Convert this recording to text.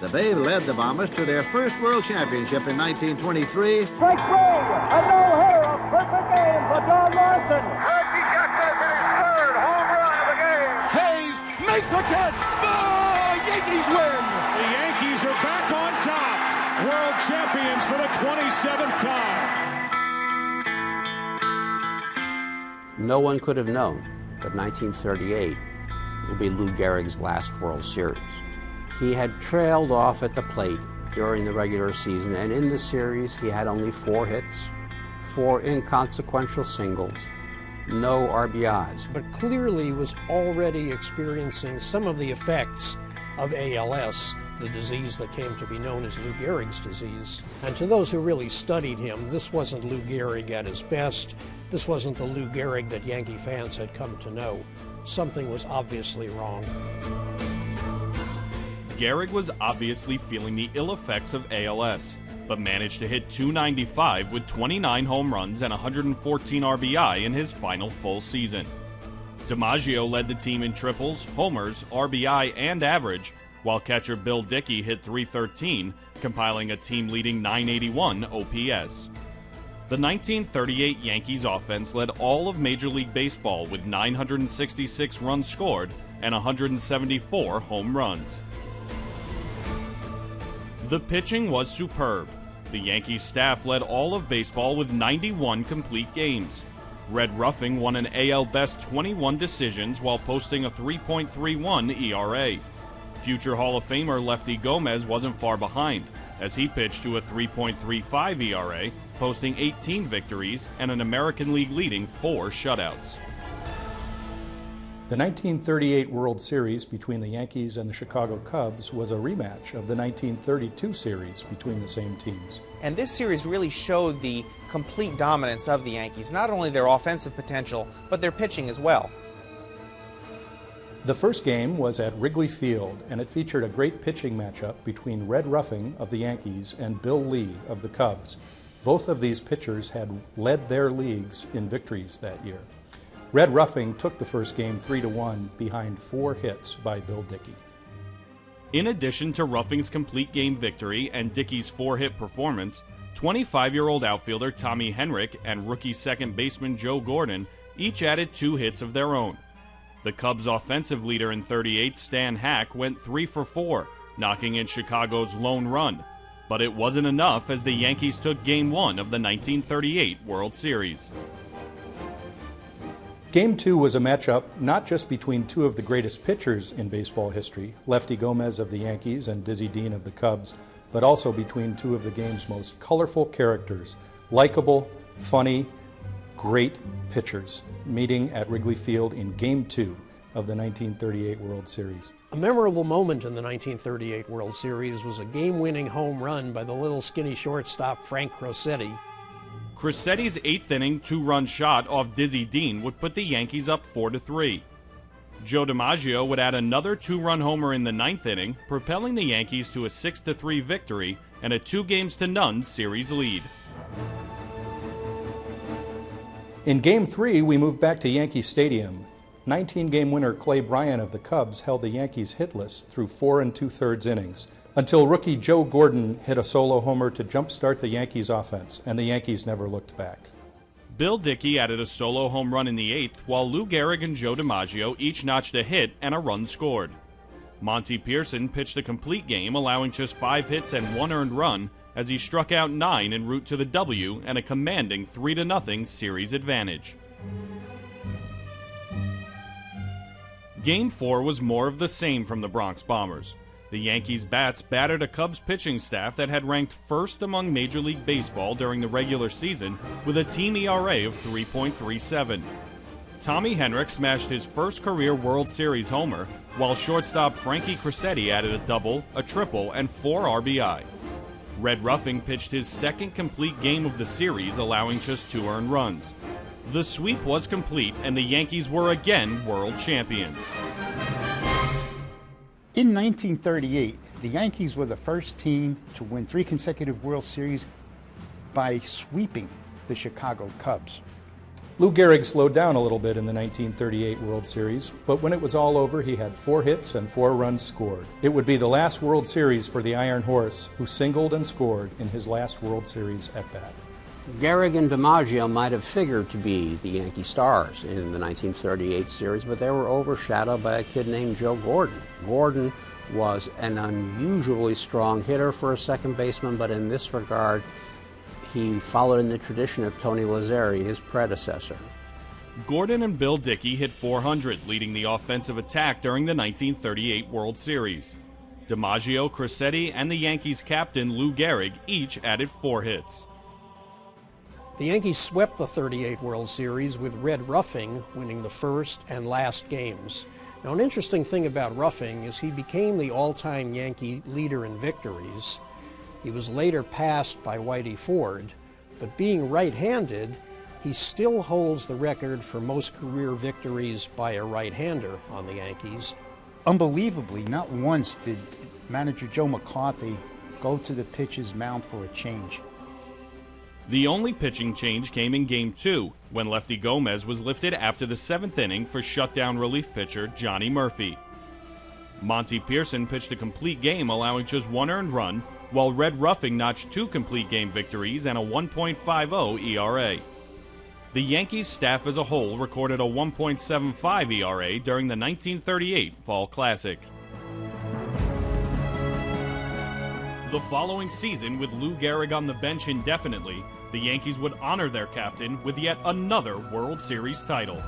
The Babe led the Bombers to their first World Championship in 1923. Strike three, a no-hitter, a perfect game for John Lawson. Yankees Captain hit his third home run of the game. Hayes makes the catch. The Yankees win. The Yankees are back on top. World champions for the 27th time. No one could have known that 1938 would be Lou Gehrig's last World Series. He had trailed off at the plate during the regular season, and in the series he had only 4 hits, 4 inconsequential singles, no RBIs. But clearly was already experiencing some of the effects of ALS, the disease that came to be known as Lou Gehrig's disease. And to those who really studied him, this wasn't Lou Gehrig at his best. This wasn't the Lou Gehrig that Yankee fans had come to know. Something was obviously wrong. Gehrig was obviously feeling the ill effects of ALS, but managed to hit .295 with 29 home runs and 114 RBI in his final full season. DiMaggio led the team in triples, homers, RBI, and average, while catcher Bill Dickey hit .313, compiling a team-leading .981 OPS. The 1938 Yankees offense led all of Major League Baseball with 966 runs scored and 174 home runs. The pitching was superb. The Yankees staff led all of baseball with 91 complete games. Red Ruffing won an AL Best 21 decisions while posting a 3.31 ERA. Future Hall of Famer Lefty Gomez wasn't far behind, as he pitched to a 3.35 ERA, posting 18 victories and an American League leading 4 shutouts. The 1938 World Series between the Yankees and the Chicago Cubs was a rematch of the 1932 series between the same teams. And this series really showed the complete dominance of the Yankees, not only their offensive potential, but their pitching as well. The first game was at Wrigley Field, and it featured a great pitching matchup between Red Ruffing of the Yankees and Bill Lee of the Cubs. Both of these pitchers had led their leagues in victories that year. Red Ruffing took the first game 3-1 behind 4 hits by Bill Dickey. In addition to Ruffing's complete game victory and Dickey's 4-hit performance, 25-year-old outfielder Tommy Henrich and rookie second baseman Joe Gordon each added 2 hits of their own. The Cubs' offensive leader in 38, Stan Hack, went 3 for 4, knocking in Chicago's lone run. But it wasn't enough as the Yankees took Game 1 of the 1938 World Series. Game 2 was a matchup not just between 2 of the greatest pitchers in baseball history, Lefty Gomez of the Yankees and Dizzy Dean of the Cubs, but also between 2 of the game's most colorful characters, likable, funny, great pitchers, meeting at Wrigley Field in Game 2 of the 1938 World Series. A memorable moment in the 1938 World Series was a game-winning home run by the little skinny shortstop Frank Crosetti. Crossetti's 8th inning 2-run shot off Dizzy Dean would put the Yankees up 4-3. Joe DiMaggio would add another 2-run homer in the 9th inning, propelling the Yankees to a 6-3 victory and a 2-0 series lead. In Game 3, we moved back to Yankee Stadium. 19-game winner Clay Bryant of the Cubs held the Yankees hitless through 4 2/3 innings, until rookie Joe Gordon hit a solo homer to jumpstart the Yankees' offense, and the Yankees never looked back. Bill Dickey added a solo home run in the 8th, while Lou Gehrig and Joe DiMaggio each notched a hit and a run scored. Monty Pearson pitched a complete game, allowing just 5 hits and 1 earned run, as he struck out 9 en route to the W and a commanding 3-0 series advantage. Game 4 was more of the same from the Bronx Bombers. The Yankees' bats battered a Cubs pitching staff that had ranked first among Major League Baseball during the regular season with a team ERA of 3.37. Tommy Henrich smashed his first career World Series homer, while shortstop Frankie Crosetti added a double, a triple, and 4 RBI. Red Ruffing pitched his second complete game of the series, allowing just 2 earned runs. The sweep was complete, and the Yankees were again world champions. In 1938, the Yankees were the first team to win 3 consecutive World Series by sweeping the Chicago Cubs. Lou Gehrig slowed down a little bit in the 1938 World Series, but when it was all over, he had 4 hits and 4 runs scored. It would be the last World Series for the Iron Horse, who singled and scored in his last World Series at-bat. Gehrig and DiMaggio might have figured to be the Yankee stars in the 1938 series, but they were overshadowed by a kid named Joe Gordon. Gordon was an unusually strong hitter for a second baseman, but in this regard, he followed in the tradition of Tony Lazzeri, his predecessor. Gordon and Bill Dickey hit .400, leading the offensive attack during the 1938 World Series. DiMaggio, Crissetti, and the Yankees captain Lou Gehrig each added 4 hits. The Yankees swept the 38 World Series with Red Ruffing winning the first and last games. Now, an interesting thing about Ruffing is he became the all-time Yankee leader in victories. He was later passed by Whitey Ford, but being right-handed, he still holds the record for most career victories by a right-hander on the Yankees. Unbelievably, not once did manager Joe McCarthy go to the pitcher's mound for a change. The only pitching change came in Game 2, when Lefty Gomez was lifted after the 7th inning for shutdown relief pitcher Johnny Murphy. Monty Pearson pitched a complete game, allowing just 1 earned run, while Red Ruffing notched 2 complete game victories and a 1.50 ERA. The Yankees staff as a whole recorded a 1.75 ERA during the 1938 Fall Classic. The following season, with Lou Gehrig on the bench indefinitely, the Yankees would honor their captain with yet another World Series title.